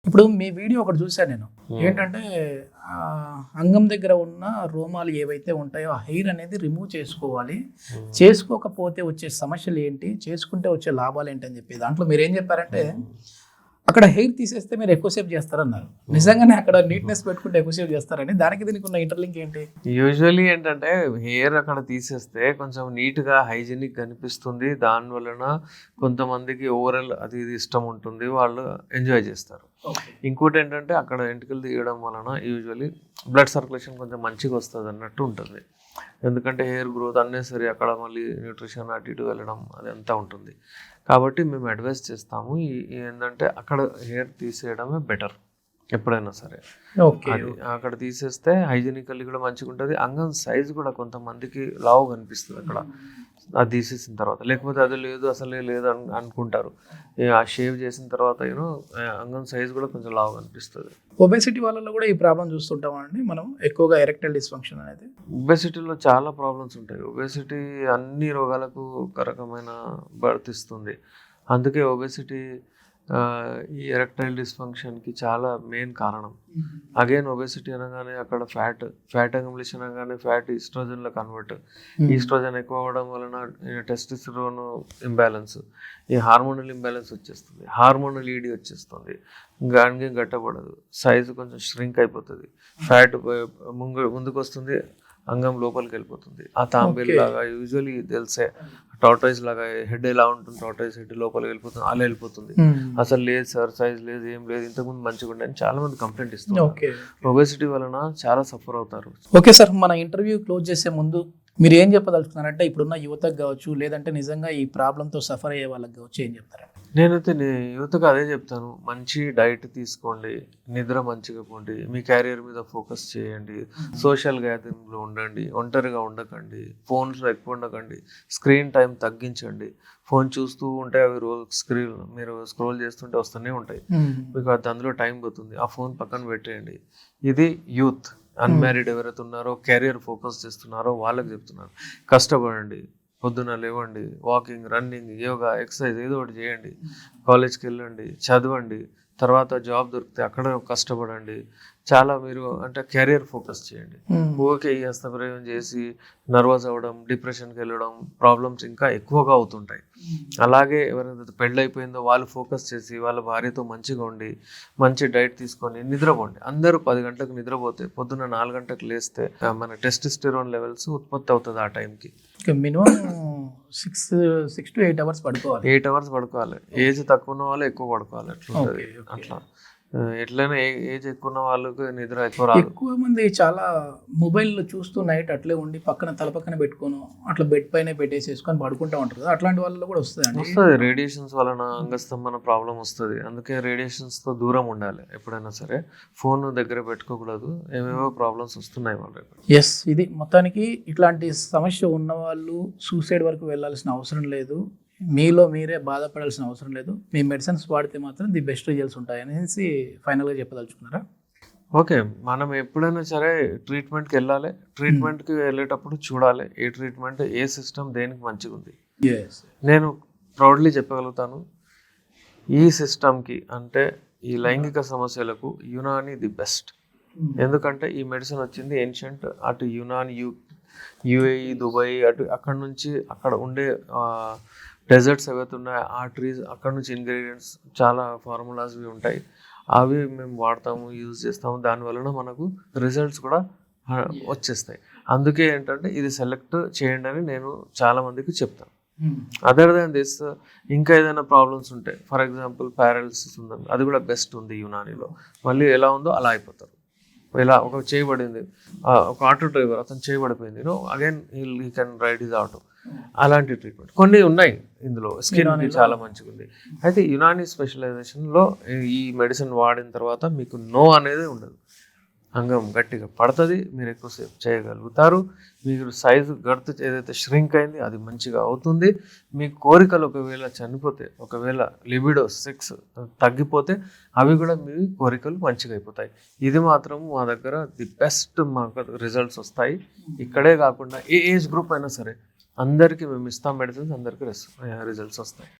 ఇప్పుడు మీ వీడియో ఒకటి చూసాను నేను. ఏంటంటే అంగం దగ్గర ఉన్న రోమాలు ఏవైతే ఉంటాయో ఆ హెయిర్ అనేది రిమూవ్ చేసుకోవాలి. చేసుకోకపోతే వచ్చే సమస్యలు ఏంటి? చేసుకుంటే వచ్చే లాభాలు ఏంటి అని చెప్పి దాంట్లో మీరేం చెప్పారంటే అక్కడ హెయిర్ తీసేస్తే మీరు ఎక్కువసేపు చేస్తారన్నారు. నిజంగానే అక్కడ నీట్నెస్ పెట్టుకుంటే ఎక్కువసేపు చేస్తారని, దానికి దీనికి ఉన్న ఇంటర్లింక్ ఏంటి? యూజువల్లీ ఏంటంటే హెయిర్ అక్కడ తీసేస్తే కొంచెం నీట్గా హైజీనిక్ కనిపిస్తుంది. దాని వలన కొంతమందికి ఓవరాల్ అది ఇది ఇష్టం ఉంటుంది, వాళ్ళు ఎంజాయ్ చేస్తారు. ఇంకోటి ఏంటంటే అక్కడ ఎంటికలు తీయడం వలన యూజువల్లీ బ్లడ్ సర్క్యులేషన్ కొంచెం మంచిగా వస్తుంది అన్నట్టు ఉంటుంది. ఎందుకంటే హెయిర్ గ్రోత్ అన్నెసరీ అక్కడ మళ్ళీ న్యూట్రిషన్ అటు ఇటు వెళ్ళడం అది అంతా ఉంటుంది. కాబట్టి మేము అడ్వైస్ చేస్తాము ఏంటంటే అక్కడ హెయిర్ తీసేయడమే బెటర్ ఎప్పుడైనా సరే. అది అక్కడ తీసేస్తే హైజీనికల్లీ కూడా మంచిగా ఉంటుంది. అంగం సైజు కూడా కొంతమందికి లావు కనిపిస్తుంది అక్కడ అది తీసేసిన తర్వాత. లేకపోతే అది లేదు అసలే లేదు అనుకుంటారు. ఆ షేవ్ చేసిన తర్వాత అంగం సైజు కూడా కొంచెం లావు కనిపిస్తుంది. ఒబేసిటీ వాళ్ళలో కూడా ఈ ప్రాబ్లం చూస్తుంటామండి మనం ఎక్కువగా, ఎరెక్టైల్ డిస్ఫంక్షన్ అనేది. ఒబేసిటీలో చాలా ప్రాబ్లమ్స్ ఉంటాయి. ఒబేసిటీ అన్ని రోగాలకు ఒక రకమైన బర్త్ ఇస్తుంది. అందుకే ఒబేసిటీ ఈ ఎరెక్టైల్ డిస్ఫంక్షన్కి చాలా మెయిన్ కారణం. అగైన్ ఒబేసిటీ అనగానే అక్కడ ఫ్యాట్ అక్యుములేషన్ అనగానే ఫ్యాట్ ఈస్ట్రోజన్లో కన్వర్ట్. ఈస్ట్రోజన్ ఎక్కువ అవ్వడం వలన టెస్టోస్టెరాన్ ఇంబ్యాలెన్స్, ఈ హార్మోనల్ ఇంబ్యాలెన్స్ వచ్చేస్తుంది, హార్మోనల్ ఈడీ వచ్చేస్తుంది. గానికి గట్టపడదు, సైజు కొంచెం ష్రింక్ అయిపోతుంది, ఫ్యాట్ ముందుకు వస్తుంది, అంగం లోపలికి వెళ్ళిపోతుంది. ఆ తాంబేల్ లాగా యూజువల్లీ తెలిసే టార్టాయిస్ లాగా హెడ్ ఎలా ఉంటుంది, టార్టాయిస్ హెడ్ లోపలికి వెళ్ళిపోతుంది, అలా వెళ్ళిపోతుంది. అసలు లేదు సార్, సైజ్ లేదు, ఏం లేదు, ఇంతకుముందు మంచిగా ఉండే అని చాలా మంది కంప్లైంట్ ఇస్తున్నారు. ఒబేసిటీ వలన చాలా సఫర్ అవుతారు. ఓకే సార్, మన ఇంటర్వ్యూ క్లోజ్ చేసే ముందు మీరు ఏం చెప్పదలుచుకున్నారంటే ఇప్పుడున్న యువతకు కావచ్చు, లేదంటే నిజంగా ఈ ప్రాబ్లంతో సఫర్ అయ్యే వాళ్ళకి కావచ్చు, ఏం చెప్తారండి? నేనైతే యువతకు అదే చెప్తాను, మంచి డైట్ తీసుకోండి, నిద్ర మంచిగా పోండి, మీ క్యారియర్ మీద ఫోకస్ చేయండి, సోషల్ గ్యాదరింగ్లో ఉండండి, ఒంటరిగా ఉండకండి, ఫోన్స్లో ఎక్కువ ఉండకండి, స్క్రీన్ టైం తగ్గించండి. ఫోన్ చూస్తూ ఉంటే అవి మీరు స్క్రోల్ చేస్తుంటే వస్తూనే ఉంటాయి, మీకు అందులో టైం పోతుంది. ఆ ఫోన్ పక్కన పెట్టేయండి. ఇది యూత్, అన్మ్యారీడ్ ఎవరైతే ఉన్నారో, కెరియర్ ఫోకస్ చేస్తున్నారో వాళ్ళకి చెప్తున్నారు. కష్టపడండి, పొద్దున లేవండి, వాకింగ్, రన్నింగ్, యోగా, ఎక్సర్సైజ్ ఏదో ఒకటి చేయండి, కాలేజ్కి వెళ్ళండి, చదవండి, తర్వాత జాబ్ దొరికితే అక్కడ కష్టపడండి. చాలా మీరు అంటే కెరియర్ ఫోకస్ చేయండి. ఓకే, ఈ హస్తప్రయోగం చేసి నర్వస్ అవ్వడం, డిప్రెషన్కి వెళ్ళడం, ప్రాబ్లమ్స్ ఇంకా ఎక్కువగా అవుతుంటాయి. అలాగే ఎవరైతే పెళ్ళైపోయిందో వాళ్ళు ఫోకస్ చేసి వాళ్ళ భార్యతో మంచిగా ఉండి మంచి డైట్ తీసుకొని నిద్రపోండి. అందరూ 10 గంటలకు నిద్రపోతే పొద్దున్న 4 గంటలకు లేస్తే మన టెస్టోస్టెరాన్ లెవెల్స్ ఉత్పత్తి అవుతుంది. ఆ టైంకి మినిమం 6 to 8 hours పడుకోవాలి. 8 hours పడుకోవాలి. ఏజ్ తక్కువ ఉన్న వాళ్ళు ఎక్కువ పడుకోవాలి. అట్లా ఎట్లయినా ఏజ్ ఎక్కువ ఉన్న వాళ్ళకి నిద్ర ఎక్కువ రాదు. ఎక్కువ మంది చాలా మొబైల్ చూస్తూ నైట్ అట్లే ఉండి పక్కన తల పక్కన పెట్టుకొని అట్లా బెడ్ పైన పెట్టేసేసుకొని పడుకుంటూ ఉంటారు కదా, అట్లాంటి వాళ్ళలో కూడా వస్తుంది. రేడియేషన్స్ వలన అంగస్తంభన ప్రాబ్లం వస్తుంది. అందుకే రేడియేషన్స్తో దూరం ఉండాలి ఎప్పుడైనా సరే. ఫోన్ దగ్గర పెట్టుకోకూడదు, ఏమేమో ప్రాబ్లమ్స్ వస్తున్నాయి వాళ్ళకి. ఎస్, ఇది మొత్తానికి ఇట్లాంటి సమస్య ఉన్న వాళ్ళు సూసైడ్ వరకు వెళ్ళాల్సిన అవసరం లేదు, మీలో మీరే బాధపడాల్సిన అవసరం లేదు. మీ మెడిసిన్స్ వాడితే మాత్రం ది బెస్ట్ రిజల్ట్స్ ఉంటాయనేసి ఫైనల్గా చెప్పదలుచుకున్నారా? ఓకే, మనం ఎప్పుడైనా సరే ట్రీట్మెంట్కి వెళ్ళాలి. ట్రీట్మెంట్కి వెళ్ళేటప్పుడు చూడాలి ఏ ట్రీట్మెంట్, ఏ సిస్టమ్ దేనికి మంచిగా ఉంది. నేను ప్రౌడ్లీ చెప్పగలుగుతాను, ఈ సిస్టమ్కి అంటే ఈ లైంగిక సమస్యలకు యునాని ది బెస్ట్. ఎందుకంటే ఈ మెడిసిన్ వచ్చింది ఏన్షియంట్, అటు యునాన్, యుఏఈ, దుబాయ్, అక్కడ నుంచి అక్కడ ఉండే డెజర్ట్స్ ఏవైతే ఉన్నాయో ఆ ట్రీస్, అక్కడ నుంచి ఇంగ్రీడియంట్స్ చాలా ఫార్ములాస్వి ఉంటాయి, అవి మేము వాడతాము, యూజ్ చేస్తాము. దానివలన మనకు రిజల్ట్స్ కూడా వచ్చేస్తాయి. అందుకే ఏంటంటే ఇది సెలెక్ట్ చేయండి అని నేను చాలామందికి చెప్తాను. అదర్ దాన్ దిస్ ఇంకా ఏదైనా ప్రాబ్లమ్స్ ఉంటాయి, ఫర్ ఎగ్జాంపుల్ పారాలిసిస్ ఉందండి, అది కూడా బెస్ట్ ఉంది యునానిలో. మళ్ళీ ఎలా ఉందో అలా అయిపోతారు. ఇలా ఒక చేయబడింది, ఒక ఆటో డ్రైవర్ అతను చేయబడిపోయింది, again he can ride his auto. అలాంటి ట్రీట్మెంట్ కొన్ని ఉన్నాయి ఇందులో. స్కిన్కి చాలా మంచిగా ఉంది. అయితే యునాని స్పెషలైజేషన్లో ఈ మెడిసిన్ వాడిన తర్వాత మీకు నో అనేది ఉండదు. అంగం గట్టిగా పడుతుంది, మీరు ఎక్కువసేపు చేయగలుగుతారు, మీరు సైజు గడుతు ఏదైతే ష్రింక్ అయింది అది మంచిగా అవుతుంది. మీ కోరికలు ఒకవేళ చనిపోతే, ఒకవేళ లిబిడో సెక్స్ తగ్గిపోతే అవి కూడా మీ కోరికలు మంచిగా అయిపోతాయి. ఇది మాత్రం మా దగ్గర ది బెస్ట్ మాకు రిజల్ట్స్ వస్తాయి. ఇక్కడే కాకుండా ఏ ఏజ్ గ్రూప్ అయినా సరే అందరికీ మేము ఇస్తాం మెడిసిన్స్, అందరికీ రిజల్ట్స్ వస్తాయి.